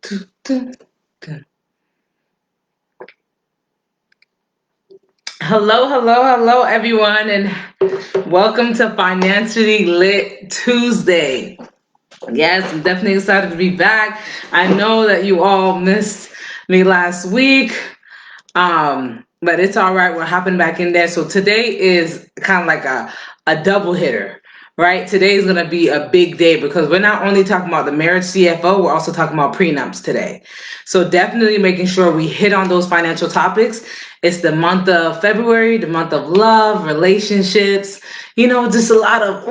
Hello, hello, hello, everyone, and welcome to Financially Lit Tuesday. Yes, I'm definitely excited to be back. I know that you all missed me last week, but it's all right. We're hopping back in there. So today is kind of like a double hitter. Right? Today is going to be a big day because we're not only talking about the marriage CFO, we're also talking about prenups today. So definitely making sure we hit on those financial topics. It's the month of February, the month of love, relationships, just a lot of,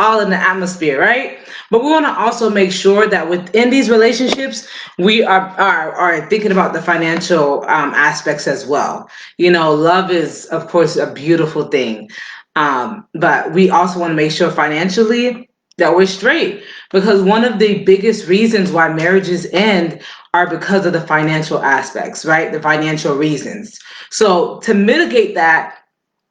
all in the atmosphere, right? But we want to also make sure that within these relationships, we are thinking about the financial aspects as well. Love is, of course, a beautiful thing. But we also want to make sure financially that we're straight, because one of the biggest reasons why marriages end are because of the financial aspects, right? The financial reasons. So to mitigate that,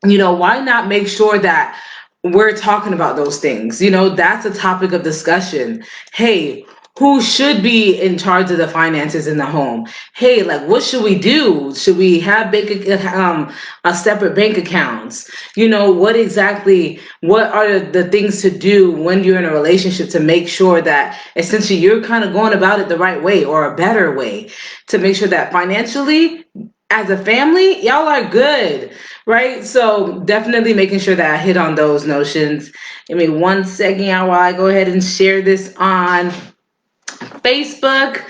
why not make sure that we're talking about those things? That's a topic of discussion. Hey, who should be in charge of the finances in the home? Hey, like, what should we do? Should we have a separate bank accounts? What are the things to do when you're in a relationship to make sure that essentially you're kind of going about it the right way or a better way to make sure that financially, as a family, y'all are good, right? So definitely making sure that I hit on those notions. Give me 1 second while I go ahead and share this on Facebook,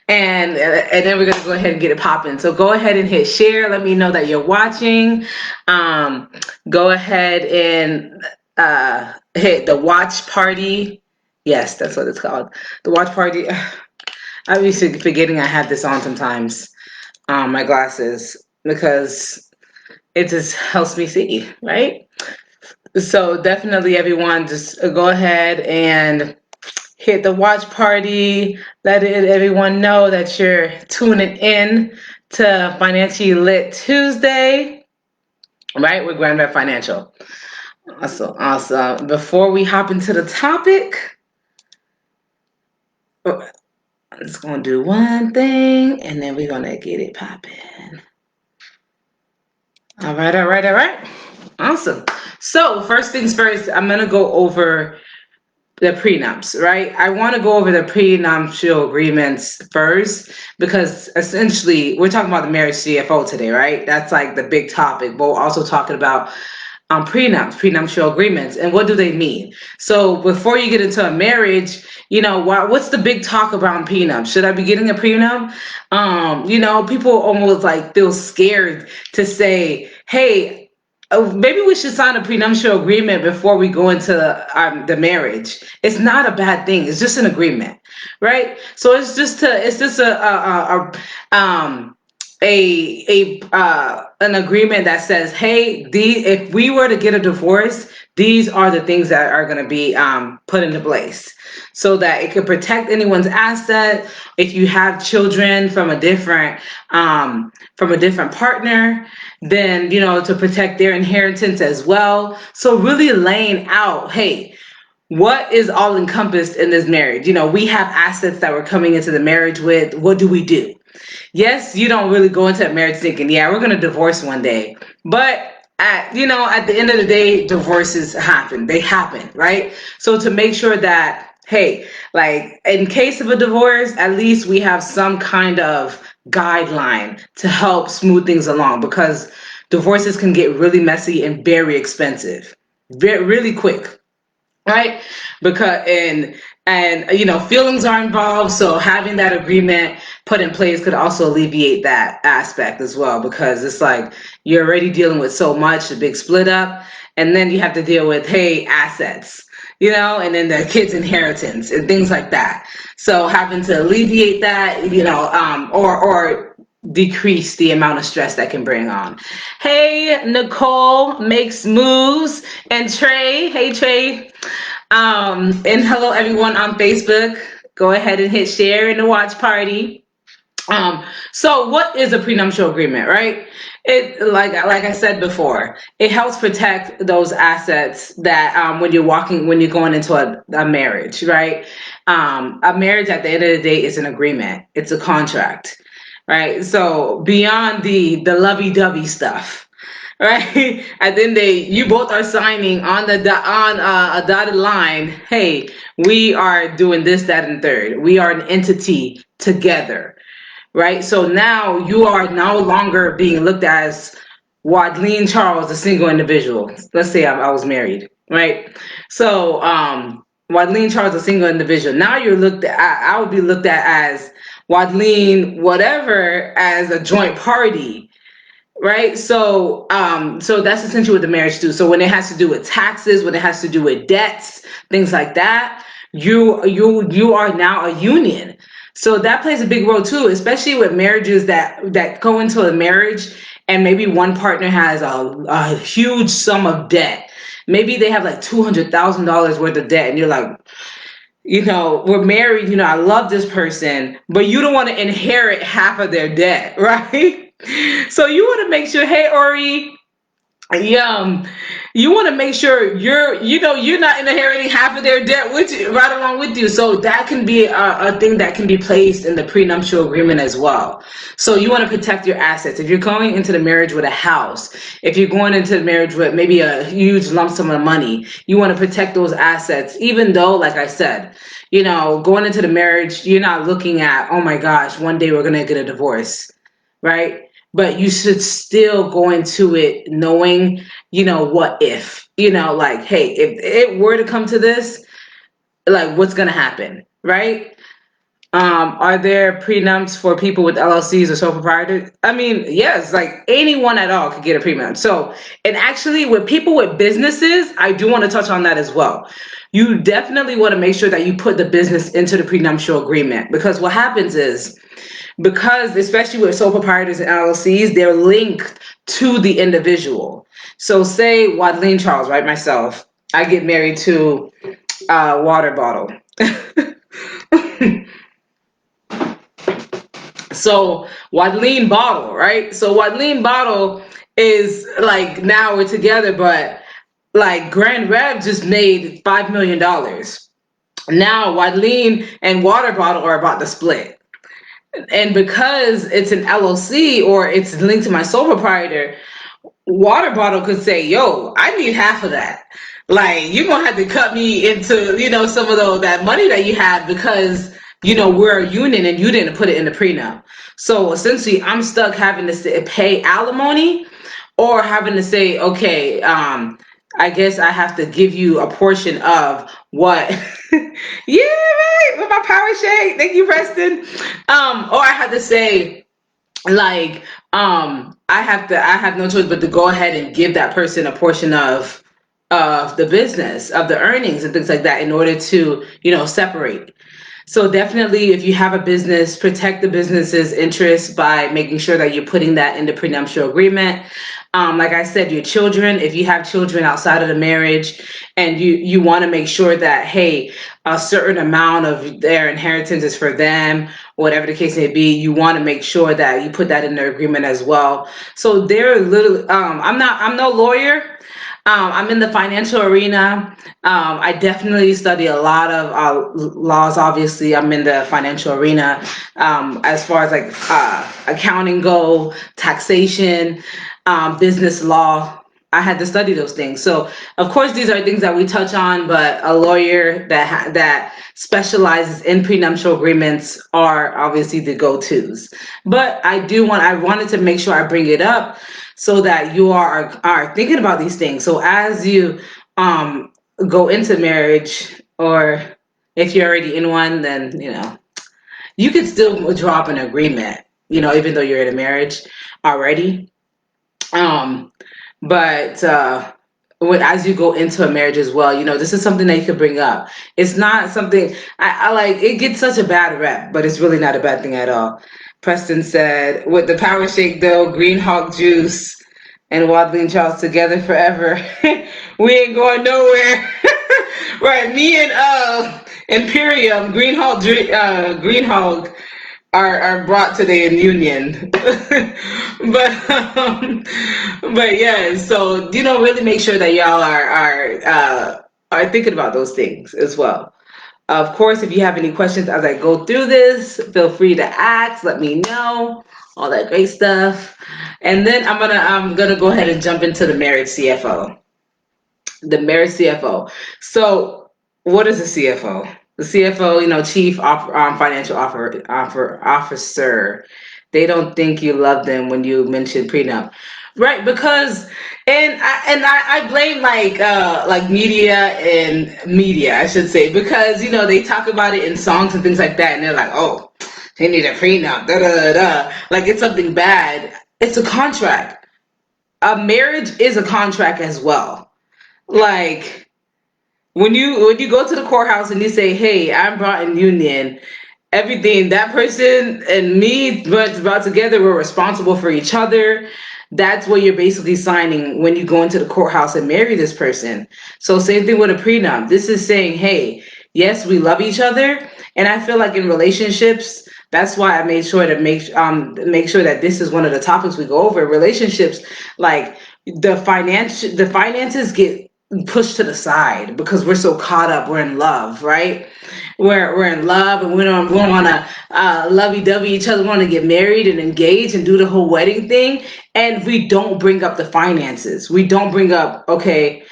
and then we're gonna go ahead and get it popping. So go ahead and hit share. Let me know that you're watching. Go ahead and hit the watch party. Yes, that's what it's called. The watch party. I be forgetting I have this on sometimes. My glasses, because it just helps me see, right? So definitely everyone just go ahead and hit the watch party. Let everyone know that you're tuning in to Financially Lit Tuesday, right? With Grandma Financial. Awesome. Before we hop into the topic, I'm just going to do one thing and then we're going to get it popping. All right. Awesome. So first things first, I'm going to go over the prenups, right? I want to go over the prenuptial agreements first, because essentially we're talking about the marriage CFO today, right? That's like the big topic, but we're also talking about prenuptial agreements, and what do they mean? So before you get into a marriage, what's the big talk around prenup? Should I be getting a prenup? People almost like feel scared to say, hey, maybe we should sign a prenuptial agreement before we go into the marriage. It's not a bad thing. It's just an agreement, right? So it's just an agreement that says, hey, if we were to get a divorce, these are the things that are going to be put into place, so that it could protect anyone's asset. If you have children from a different partner, then to protect their inheritance as well. So really laying out, hey, what is all encompassed in this marriage? We have assets that we're coming into the marriage with. What do we do? Yes, you don't really go into a marriage thinking, yeah, we're going to divorce one day. But at the end of the day, divorces happen. They happen, right? So to make sure that, hey, like in case of a divorce, at least we have some kind of guideline to help smooth things along, because divorces can get really messy and very expensive, really quick, right? Because feelings are involved, so having that agreement put in place could also alleviate that aspect as well, because it's like you're already dealing with so much, a big split up, and then you have to deal with, hey, assets, and then the kids' inheritance and things like that. So having to alleviate that, or decrease the amount of stress that can bring on. Hey, Nicole makes moves, and Trey. Hey, Trey. And hello everyone on Facebook. Go ahead and hit share in the watch party. So what is a prenuptial agreement, right? It, like I said before, it helps protect those assets that when you're going into a marriage, right? A marriage at the end of the day is an agreement. It's a contract, right? So beyond the lovey-dovey stuff, right? At the end of the day, you both are signing on a dotted line. Hey, we are doing this, that, and third. We are an entity together, right? So now you are no longer being looked at as Wadleen Charles, a single individual. Let's say I was married, right? So Wadleen Charles, a single individual. Now you're looked at. I would be looked at as Wadleen, whatever, as a joint party, right? So that's essentially what the marriage do. So when it has to do with taxes, when it has to do with debts, things like that, you are now a union. So that plays a big role too, especially with marriages that go into a marriage and maybe one partner has a huge sum of debt. Maybe they have like $200,000 worth of debt, and you're like, we're married, I love this person, but you don't want to inherit half of their debt, right? So you want to make sure, hey, Ori, you want to make sure you're not inheriting half of their debt with you, right along with you. So that can be a thing that can be placed in the prenuptial agreement as well. So you want to protect your assets. If you're going into the marriage with a house, if you're going into the marriage with maybe a huge lump sum of money, you want to protect those assets, even though, like I said, going into the marriage, you're not looking at, oh my gosh, one day we're going to get a divorce, right? But you should still go into it knowing, what if, like, hey, if it were to come to this, like, what's going to happen, right? Are there prenups for people with LLCs or sole proprietors? I mean, yes, like anyone at all could get a prenup. So, and actually with people with businesses, I do want to touch on that as well. You definitely want to make sure that you put the business into the prenuptial agreement, because what happens is, because especially with sole proprietors and LLCs, they're linked to the individual. So say Wadleen Charles, right? Myself, I get married to a water bottle. So Wadleen Bottle, right? So Wadleen Bottle is like, now we're together, but like Grand Rev just made $5 million. Now Wadleen and Water Bottle are about to split. And because it's an LLC or it's linked to my sole proprietor, Water Bottle could say, yo, I need half of that. Like, you're going to have to cut me into, some of that money that you have, because, we're a union and you didn't put it in the prenup. So essentially, I'm stuck having to pay alimony, or having to say, okay, I guess I have to give you a portion of what. Yeah, right, with my power shake. Thank you, Preston. Or I have to say, like, I have no choice but to go ahead and give that person a portion of the business, of the earnings and things like that, in order to, separate. So definitely, if you have a business, protect the business's interests by making sure that you're putting that in the prenuptial agreement. Like I said, your children, if you have children outside of the marriage, and you want to make sure that, hey, a certain amount of their inheritance is for them, whatever the case may be, you want to make sure that you put that in the agreement as well. So they're literally, I'm no lawyer. I'm in the financial arena. I definitely study a lot of laws. Obviously, I'm in the financial arena as far as like accounting go, taxation, business law. I had to study those things. So, of course, these are things that we touch on, but a lawyer that specializes in prenuptial agreements are obviously the go-tos. But I wanted to make sure I bring it up so that you are thinking about these things. So as you go into marriage, or if you're already in one, then, you can still draw up an agreement, even though you're in a marriage already. But as you go into a marriage as well, this is something that you can bring up. It's not something I like. It gets such a bad rep, but it's really not a bad thing at all. Preston said, with the power shake though, Green Hawk juice and Wadleen Charles together forever. We ain't going nowhere. Right, me and Imperium, Green Hawk are brought today in union. But yeah, so really make sure that y'all are thinking about those things as well. Of course, if you have any questions as I go through this, feel free to ask, let me know, all that great stuff. And then I'm gonna go ahead and jump into the marriage CFO. The marriage CFO. So, what is a CFO? The CFO, Chief Financial Officer. They don't think you love them when you mention prenup, right? Because, I blame like media, I should say, because they talk about it in songs and things like that, and they're like, oh, they need a prenup, da da da, like it's something bad. It's a contract. A marriage is a contract as well. Like when you go to the courthouse and you say, "Hey, I'm brought in union," everything that person and me brought together, we're responsible for each other. That's what you're basically signing when you go into the courthouse and marry this person. So same thing with a prenup. This is saying, "Hey, yes, we love each other," and I feel like in relationships. That's why I made sure to make sure that this is one of the topics we go over. Relationships, like the finances get pushed to the side because we're so caught up. We're in love, right? We're in love, and we don't want to lovey-dovey each other. We want to get married and engage and do the whole wedding thing, and we don't bring up the finances. We don't bring up, okay,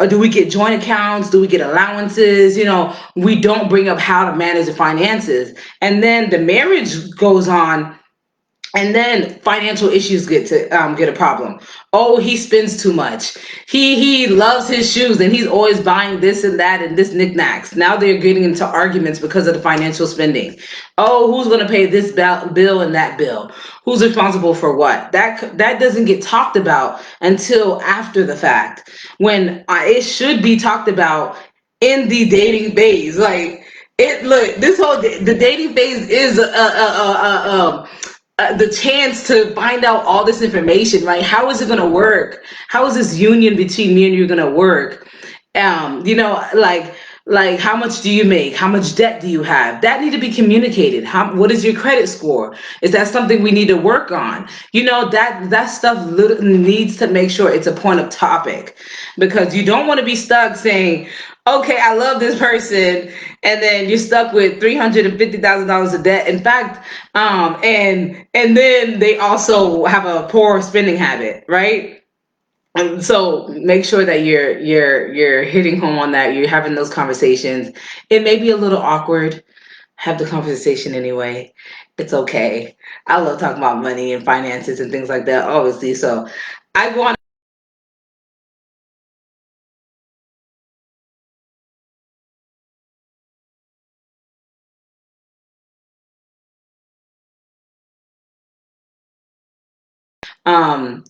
do we get joint accounts? Do we get allowances? We don't bring up how to manage the finances, and then the marriage goes on, and then financial issues get a problem. Oh, he spends too much. He loves his shoes and he's always buying this and that and this knickknacks. Now they're getting into arguments because of the financial spending. Oh, who's going to pay this bill and that bill? Who's responsible for what? That doesn't get talked about until after the fact, when it should be talked about in the dating phase. Like it look this whole the dating phase is the chance to find out all this information, right? How is it going to work? How is this union between me and you going to work? Like how much do you make? How much debt do you have? That need to be communicated. What is your credit score? Is that something we need to work on? That stuff needs to make sure it's a point of topic, because you don't want to be stuck saying, okay, I love this person, and then you're stuck with $350,000 of debt. In fact, and then they also have a poor spending habit, right? And so make sure that you're hitting home on that. You're having those conversations. It may be a little awkward. Have the conversation anyway. It's okay. I love talking about money and finances and things like that, obviously. So I want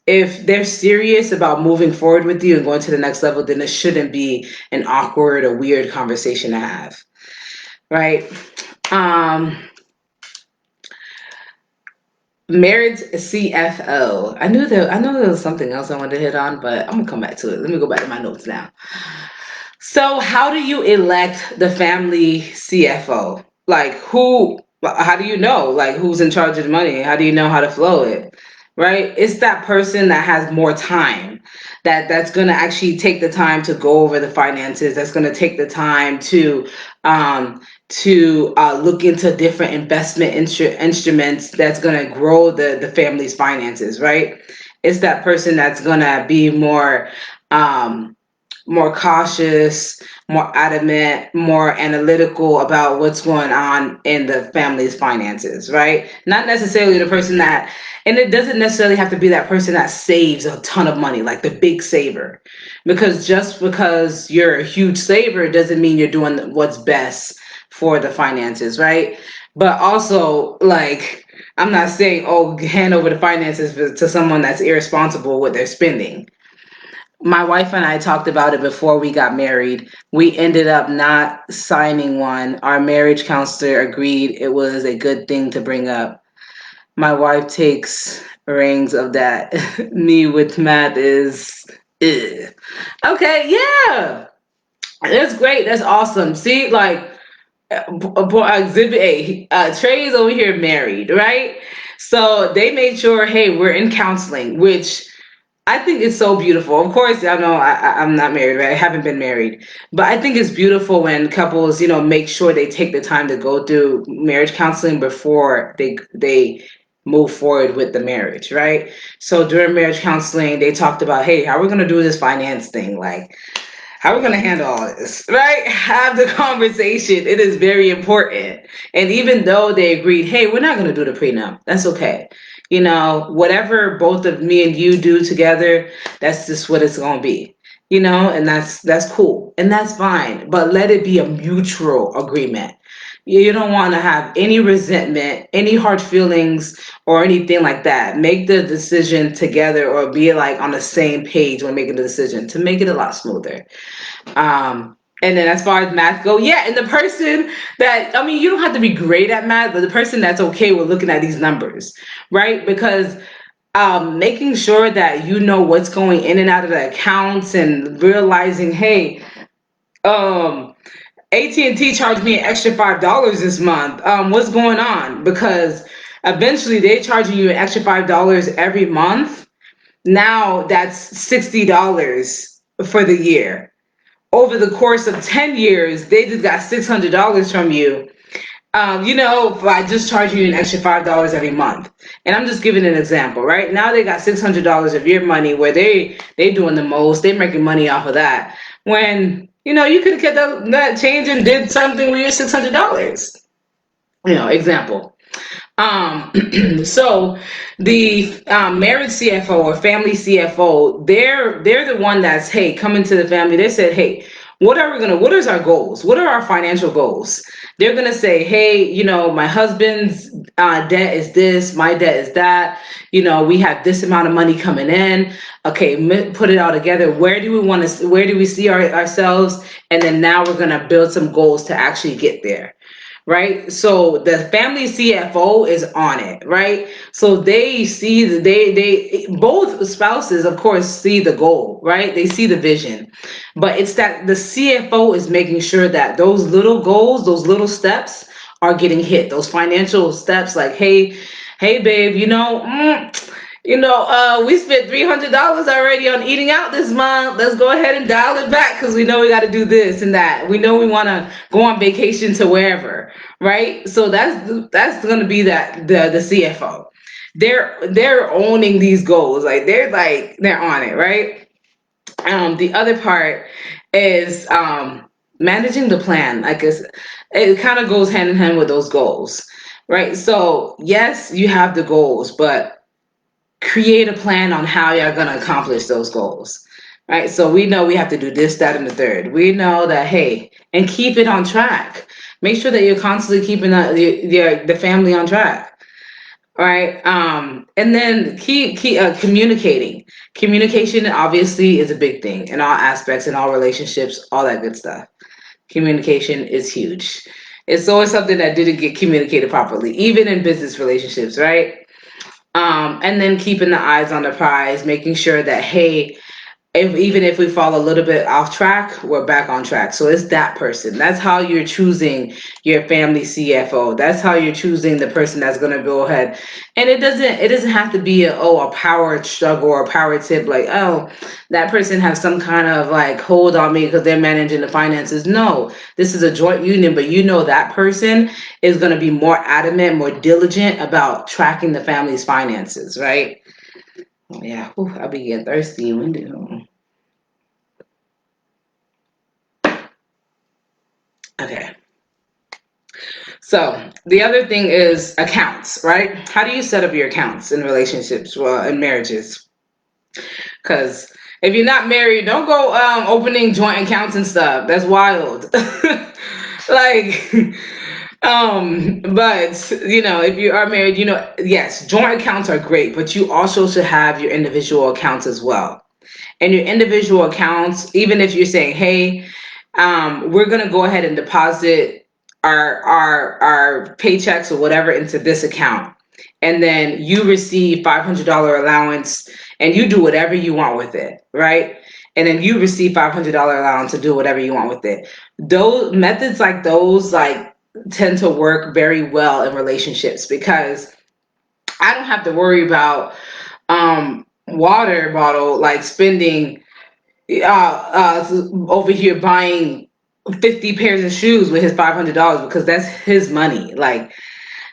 if they're serious about moving forward with you and going to the next level, then it shouldn't be an awkward or weird conversation to have, right? Um, Marriage CFO. I know there was something else I wanted to hit on, but I'm gonna come back to it. Let me go back to my notes now. So, how do you elect the family CFO? Like, who? How do you know? Like, who's in charge of the money? How do you know how to flow it? Right? It's that person that has more time, that's going to actually take the time to go over the finances. That's going to take the time to look into different investment instruments. That's going to grow the family's finances. Right? It's that person that's going to be um, more cautious, more adamant, more analytical about what's going on in the family's finances, right? Not necessarily the person that, and it doesn't necessarily have to be that person that saves a ton of money, like the big saver. Because just because you're a huge saver doesn't mean you're doing what's best for the finances, right? But also, like, I'm not saying, oh, hand over the finances to someone that's irresponsible with their spending. My wife and I talked about it before we got married. We ended up not signing one. Our marriage counselor agreed it was a good thing to bring up. My wife takes reins of that. Me with math is, ugh. Okay, yeah. That's great. That's awesome. See, like, exhibit A, Trey's over here married, right? So they made sure, hey, we're in counseling, which I think it's so beautiful. Of course, I know I'm not married, right? I haven't been married, but I think it's beautiful when couples, make sure they take the time to go through marriage counseling before they move forward with the marriage, right? So during marriage counseling, they talked about, hey, how are we gonna do this finance thing? Like, how are we going to handle all this, right? Have the conversation. It is very important. And even though they agreed, hey, we're not going to do the prenup, that's okay. Whatever both of me and you do together, that's just what it's going to be. And that's cool and that's fine. But let it be a mutual agreement. You don't want to have any resentment, any hard feelings, or anything like that. Make the decision together or be like on the same page when making the decision to make it a lot smoother. And then as far as math go, yeah, and the person that, I mean, you don't have to be great at math, but the person that's okay with looking at these numbers, right? Because making sure that you know what's going in and out of the accounts and realizing, hey, um, AT&T charged me an extra $5 this month. What's going on? Because eventually they're charging you an extra $5 every month. Now that's $60 for the year. Over the course of 10 years, they just got $600 from you, by just charging you an extra $5 every month. And I'm just giving an example, right? Now they got $600 of your money where they doing the most. They making money off of that. When, you could have kept that change and did something with your $600. Example. Um, so the marriage CFO or family CFO, they're the one that's, hey, coming to the family. They said, hey, what is our goals? What are our financial goals? They're gonna say, hey, my husband's debt is this, my debt is that. We have this amount of money coming in. Okay, put it all together. Where do we see ourselves? And then now we're gonna build some goals to actually get there, right? So the family CFO is on it, right? So they see they both spouses, of course, see the goal, right? They see the vision, but it's that the CFO is making sure that those little goals, those little steps are getting hit. Those financial steps, like, hey, babe, we spent $300 already on eating out this month. Let's go ahead and dial it back because we know we got to do this and that. We know we want to go on vacation to wherever, right? So that's going to be the CFO. They're owning these goals, they're on it, right? The other part is managing the plan. It kind of goes hand in hand with those goals, right? So yes, you have the goals, but create a plan on how you're going to accomplish those goals, right? So we know we have to do this, that, and the third. We know that, hey, and keep it on track. Make sure that you're constantly keeping the family on track, right? And then keep communicating. Communication obviously is a big thing in all aspects, in all relationships, all that good stuff. Communication is huge. It's always something that didn't get communicated properly, even in business relationships, right? And then keeping the eyes on the prize, making sure that, hey, even if we fall a little bit off track, we're back on track. So it's that person. That's how you're choosing your family CFO. That's how you're choosing the person that's going to go ahead. And it doesn't have to be a power struggle or a power tip, like, oh, that person has some kind of like hold on me because they're managing the finances. No, this is a joint union, but that person is going to be more adamant, more diligent about tracking the family's finances, right? Oh, yeah, I'll be getting thirsty. When do? Okay. So the other thing is accounts, right? How do you set up your accounts in relationships, well, in marriages? Because if you're not married, don't go opening joint accounts and stuff. That's wild. like, but if you are married, yes, joint accounts are great, but you also should have your individual accounts as well. And your individual accounts, even if you're saying, hey, we're gonna go ahead and deposit our paychecks or whatever into this account, and then you receive $500 allowance, and you do whatever you want with it, right? And then you receive $500 allowance to do whatever you want with it. Those methods, like those, tend to work very well in relationships because I don't have to worry about water bottle, like spending over here buying 50 pairs of shoes with his $500 because that's his money. Like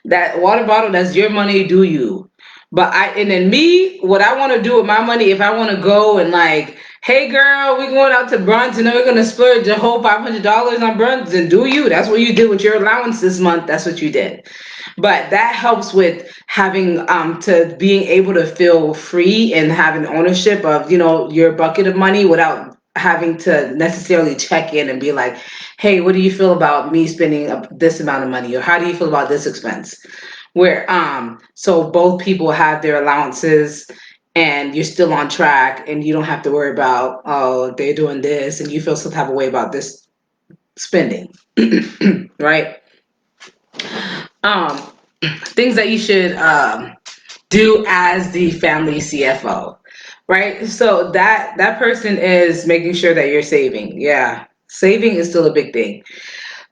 that water bottle, that's your money, do you? But and then me, what I want to do with my money, if I want to go and like, hey girl, we going out to brunch and then we're gonna splurge the whole $500 on brunch, then do you? That's what you did with your allowance this month. That's what you did. But that helps with having to being able to feel free and having ownership of, your bucket of money without having to necessarily check in and be like, hey, what do you feel about me spending this amount of money, or how do you feel about this expense? Where so both people have their allowances and you're still on track and you don't have to worry about, oh, they're doing this and you feel some type of way about this spending. Right? um Things that you should do as the family CFO, right? So that person is making sure that you're saving. Yeah, saving is still a big thing.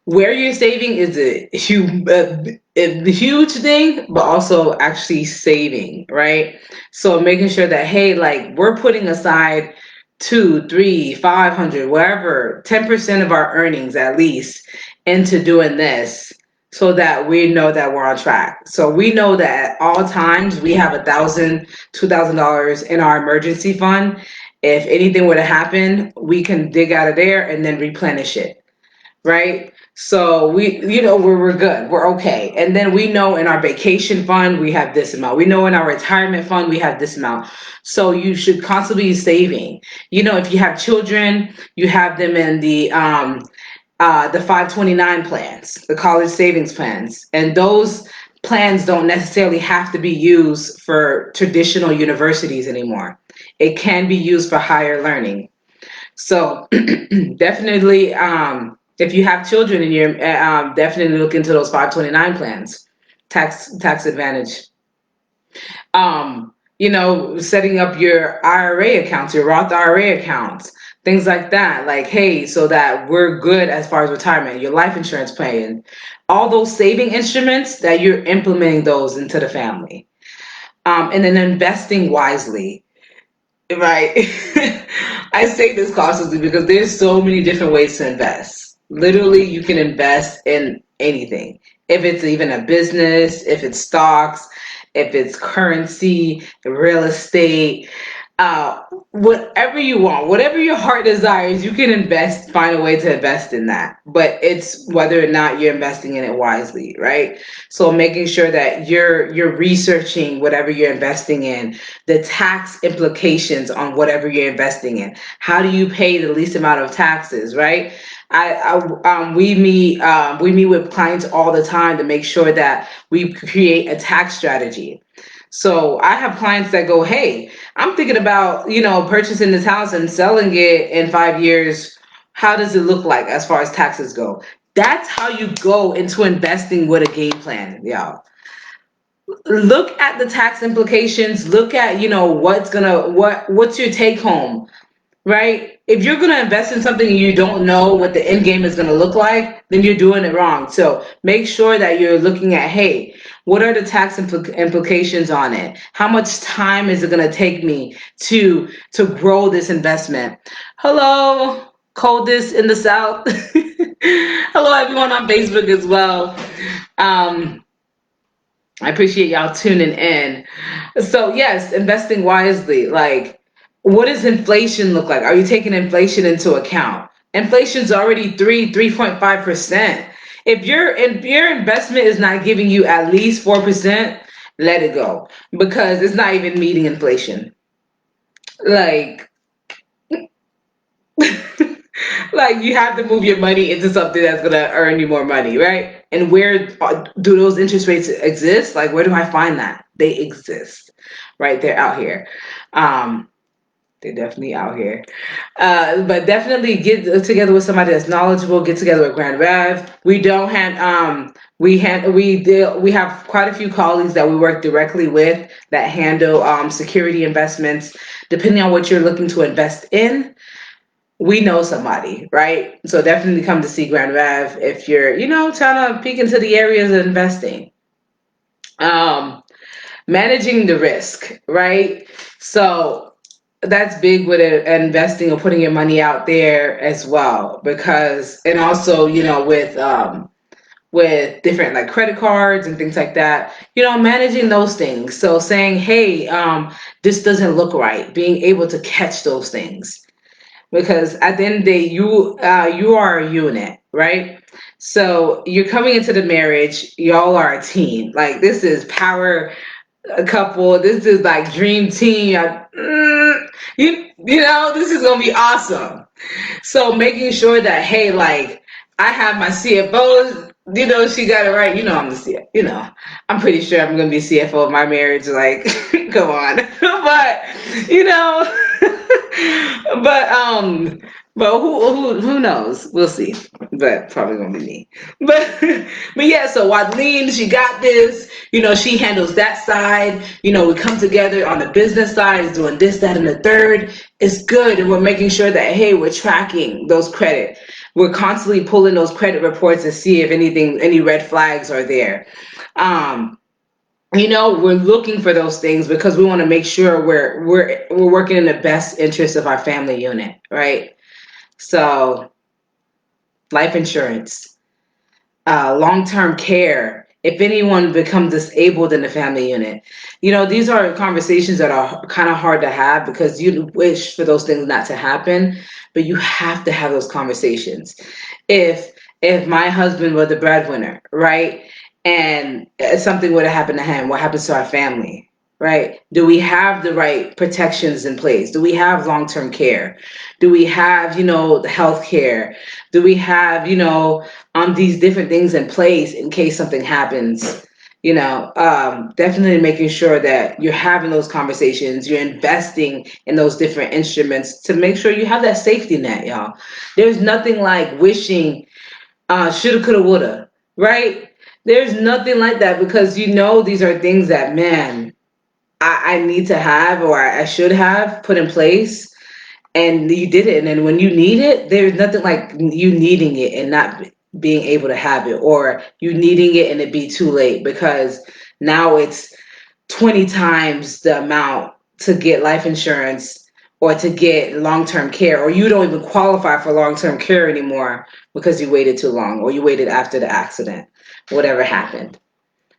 Where you're saving is a huge thing, but also actually saving, right? So making sure that, hey, like we're putting aside two, three, 500, whatever, 10% of our earnings at least into doing this so that we know that we're on track. So we know that at all times we have $1,000, $2,000 in our emergency fund. If anything were to happen, we can dig out of there and then replenish it, right? So we're good, we're okay. And then we know in our vacation fund we have this amount. We know in our retirement fund we have this amount. So you should constantly be saving. If you have children, you have them in the 529 plans, the college savings plans, and those plans don't necessarily have to be used for traditional universities anymore. It can be used for higher learning. So definitely, if you have children in your, definitely look into those 529 plans, tax advantage. Setting up your IRA accounts, your Roth IRA accounts, things like that. Like, hey, so that we're good as far as retirement, your life insurance plan, all those saving instruments that you're implementing those into the family. And then investing wisely. Right. I say this cautiously because there's so many different ways to invest. Literally, you can invest in anything. If it's even a business, if it's stocks, if it's currency, real estate, whatever you want, whatever your heart desires, you can find a way to invest in that. But it's whether or not you're investing in it wisely, right? So making sure that you're researching whatever you're investing in, the tax implications on whatever you're investing in. How do you pay the least amount of taxes, right? We meet with clients all the time to make sure that we create a tax strategy. So I have clients that go, hey, I'm thinking about, purchasing this house and selling it in 5 years. How does it look like as far as taxes go? That's how you go into investing with a game plan, y'all. Look at the tax implications. Look at, what's your take home, right? If you're going to invest in something and you don't know what the end game is going to look like, then you're doing it wrong. So make sure that you're looking at, hey, what are the tax implications on it? How much time is it going to take me to grow this investment? Hello, coldest in the South. Hello, everyone on Facebook as well. I appreciate y'all tuning in. So yes, investing wisely. Like, what does inflation look like? Are you taking inflation into account? Inflation's already 3.5%. If your investment is not giving you at least 4%, let it go because it's not even meeting inflation. Like, like you have to move your money into something that's gonna earn you more money, right? And where do those interest rates exist? Like, where do I find that? They exist, right? They're out here. Um, they're definitely out here. But definitely get together with somebody that's knowledgeable. Get together with Grand Rev. We don't have we have quite a few colleagues that we work directly with that handle security investments. Depending on what you're looking to invest in, we know somebody, right? So definitely come to see Grand Rev if you're, trying to peek into the areas of investing. Um, managing the risk, right? So that's big with it, investing or putting your money out there as well, because and also with different like credit cards and things like that, managing those things. So saying, hey, this doesn't look right, being able to catch those things, because at the end of the day, you are a unit, right? So you're coming into the marriage, y'all are a team. Like, this is power couple. This is like dream team. This is gonna be awesome. So making sure that, hey, like, I have my CFO. She got it right. I'm the CFO. I'm pretty sure I'm gonna be CFO of my marriage. Like, come on. But you know, but who knows? We'll see. But probably gonna be me. But but yeah. So Wadleen, she got this. She handles that side. We come together on the business side, is doing this, that, and the third. It's good, and we're making sure that, hey, we're tracking those credit. We're constantly pulling those credit reports to see if any red flags are there. We're looking for those things because we want to make sure we're working in the best interest of our family unit, right? So, life insurance, long-term care, if anyone becomes disabled in the family unit. These are conversations that are kind of hard to have because you wish for those things not to happen, but you have to have those conversations. If my husband was the breadwinner, right, and something would have happened to him, what happens to our family, right? Do we have the right protections in place? Do we have long-term care? Do we have, the health care? Do we have, these different things in place in case something happens? Definitely making sure that you're having those conversations, you're investing in those different instruments to make sure you have that safety net, y'all. There's nothing like wishing shoulda, coulda, woulda, right? There's nothing like that, because these are things that, man, I need to have, or I should have put in place, and you did it. And then when you need it, there's nothing like you needing it and not being able to have it, or you needing it and it be too late, because now it's 20 times the amount to get life insurance or to get long-term care, or you don't even qualify for long-term care anymore because you waited too long, or you waited after the accident, whatever happened.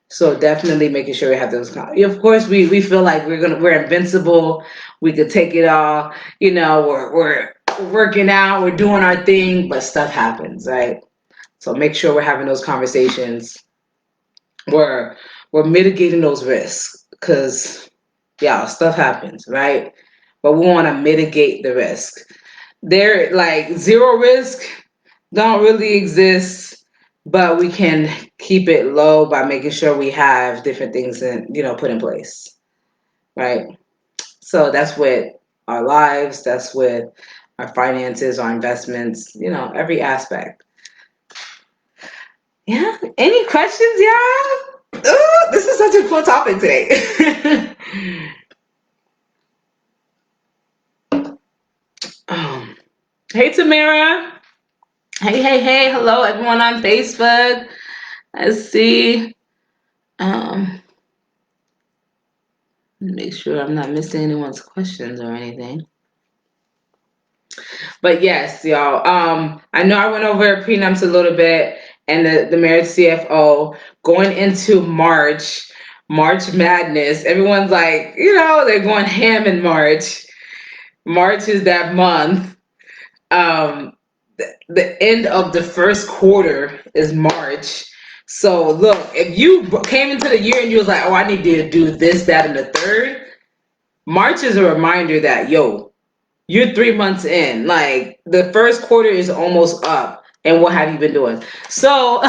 So definitely making sure we have those. Of course, we feel like we're invincible. We could take it all. We're working out, we're doing our thing, but stuff happens, right? So make sure we're having those conversations. We're mitigating those risks, because yeah, stuff happens, right? But we want to mitigate the risk. There, like, zero risk don't really exist, but we can keep it low by making sure we have different things put in place, right? So that's with our lives, that's with our finances, our investments, every aspect. Yeah. Any questions, y'all? Ooh, this is such a cool topic today. Hey, Tamara. Hey, hello everyone on Facebook. Let's see. Make sure I'm not missing anyone's questions or anything. But yes, y'all. I know I went over prenups a little bit, and the marriage CFO going into March Madness. Everyone's like, they're going ham in March. March is that month. The end of the first quarter is March. So look, if you came into the year and you was like, oh, I need to do this, that, and the third, March is a reminder that, yo, you're 3 months in. Like, the first quarter is almost up. And what have you been doing? So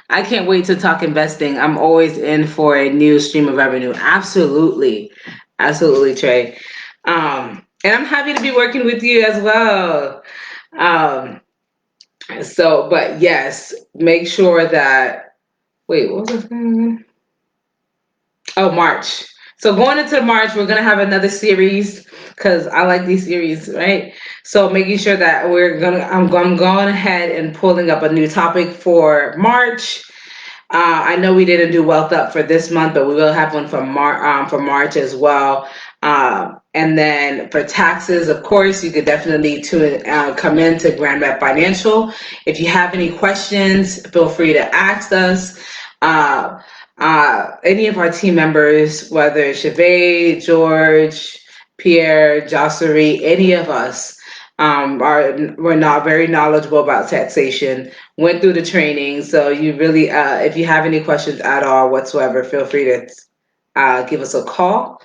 I can't wait to talk investing. I'm always in for a new stream of revenue. Absolutely. Absolutely, Trey. And I'm happy to be working with you as well. But yes, make sure that, wait, what was it? Oh, March. So going into March, we're going to have another series, because I like these series, right? So making sure that I'm going ahead and pulling up a new topic for March. I know we didn't do Wealth Up for this month, but we will have one for March as well. And then for taxes, of course, you could definitely come in to Grand Rep Financial. If you have any questions, feel free to ask us. Uh, any of our team members, whether it's Chavez, George, Pierre, Jocelyn, any of us, we're not very knowledgeable about taxation, went through the training. So you really, if you have any questions at all whatsoever, feel free to give us a call.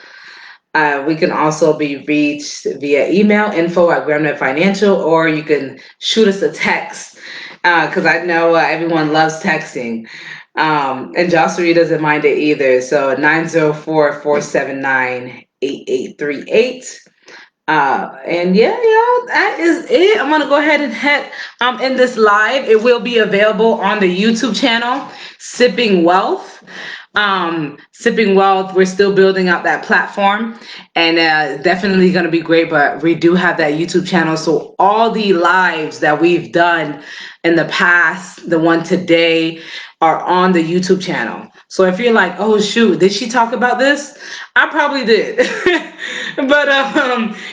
We can also be reached via email, info@GramNet Financial, or you can shoot us a text, because I know everyone loves texting. And Jocelyn doesn't mind it either. So 904-479-8838. And yeah, y'all, that is it. I'm gonna go ahead and end this live. It will be available on the YouTube channel, Sipping Wealth. Sipping Wealth, we're still building out that platform, and definitely going to be great. But we do have that YouTube channel, so all the lives that we've done in the past, the one today, are on the YouTube channel. So if you're like, oh shoot, did she talk about this? I probably did. But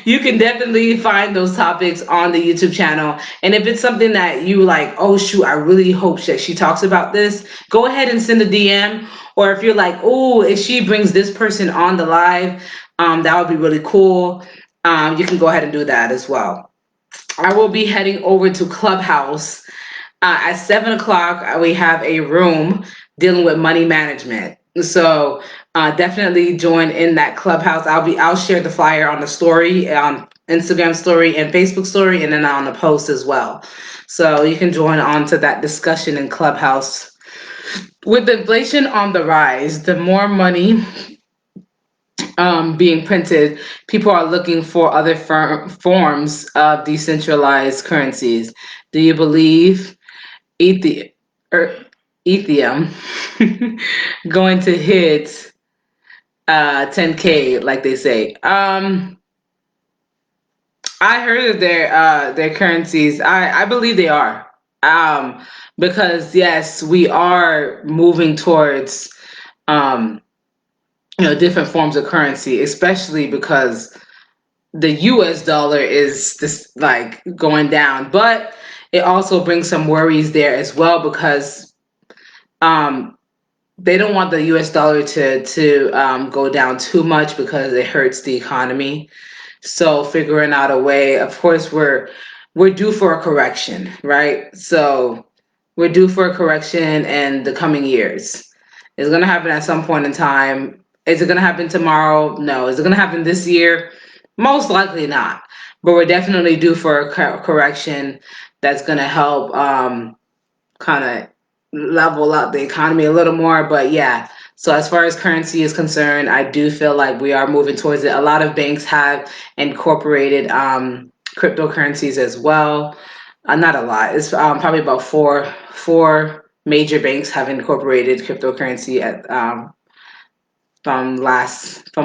you can definitely find those topics on the YouTube channel. And if it's something that you like, oh shoot, I really hope that she talks about this, go ahead and send a DM. Or if you're like, oh, if she brings this person on the live, that would be really cool. You can go ahead and do that as well. I will be heading over to Clubhouse at 7 o'clock. We have a room dealing with money management. So definitely join in that Clubhouse. I'll share the flyer on the story, Instagram story and Facebook story, and then on the post as well. So you can join on to that discussion in Clubhouse. With inflation on the rise, the more money being printed, people are looking for other forms of decentralized currencies. Do you believe Ethereum going to hit 10K, like they say? I heard of their currencies. I believe they are. Because yes, we are moving towards different forms of currency, especially because the US dollar is this like going down, but it also brings some worries there as well, because they don't want the US dollar to go down too much because it hurts the economy. So figuring out a way, of course, we're due for a correction, right? So we're due for a correction in the coming years. It's going to happen at some point in time. Is it going to happen tomorrow? No. Is it going to happen this year? Most likely not. But we're definitely due for a correction that's going to help kind of level up the economy a little more. But yeah, so as far as currency is concerned, I do feel like we are moving towards it. A lot of banks have incorporated cryptocurrencies as well. Not a lot. It's probably about four major banks have incorporated cryptocurrency at from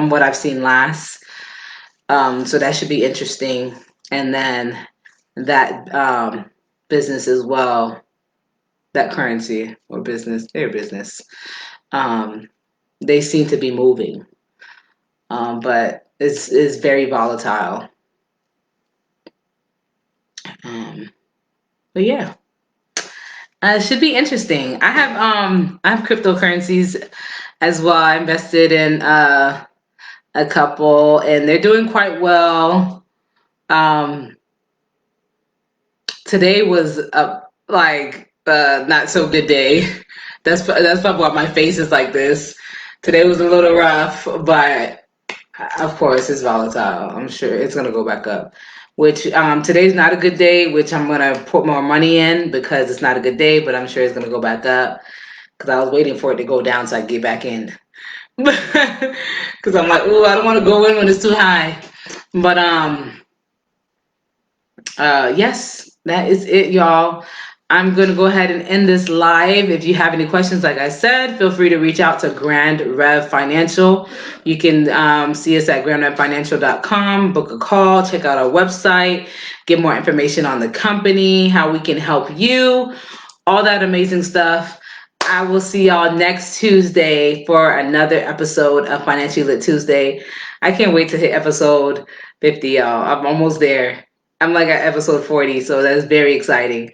what I've seen last. So that should be interesting. And then that business as well, that currency or business, their business, they seem to be moving. But it's very volatile. But yeah. It should be interesting. I have cryptocurrencies as well. I invested in a couple, and they're doing quite well. Today was a not so good day. That's probably why my face is like this. Today was a little rough, but of course it's volatile. I'm sure it's gonna go back up. Which today's not a good day, which I'm gonna put more money in because it's not a good day, but I'm sure it's gonna go back up because I was waiting for it to go down so I can get back in. Because I'm like, oh, I don't want to go in when it's too high. But yes, that is it, y'all. I'm going to go ahead and end this live. If you have any questions, like I said, feel free to reach out to Grand Rev Financial. You can see us at grandrevfinancial.com, book a call, check out our website, get more information on the company, how we can help you, all that amazing stuff. I will see y'all next Tuesday for another episode of Financially Lit Tuesday. I can't wait to hit episode 50, y'all. I'm almost there. I'm like at episode 40, so that's very exciting.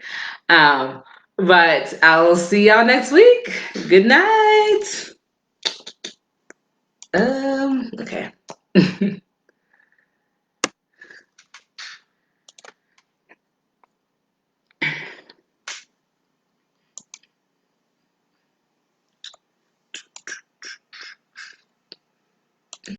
But I'll see y'all next week. Good night. Okay.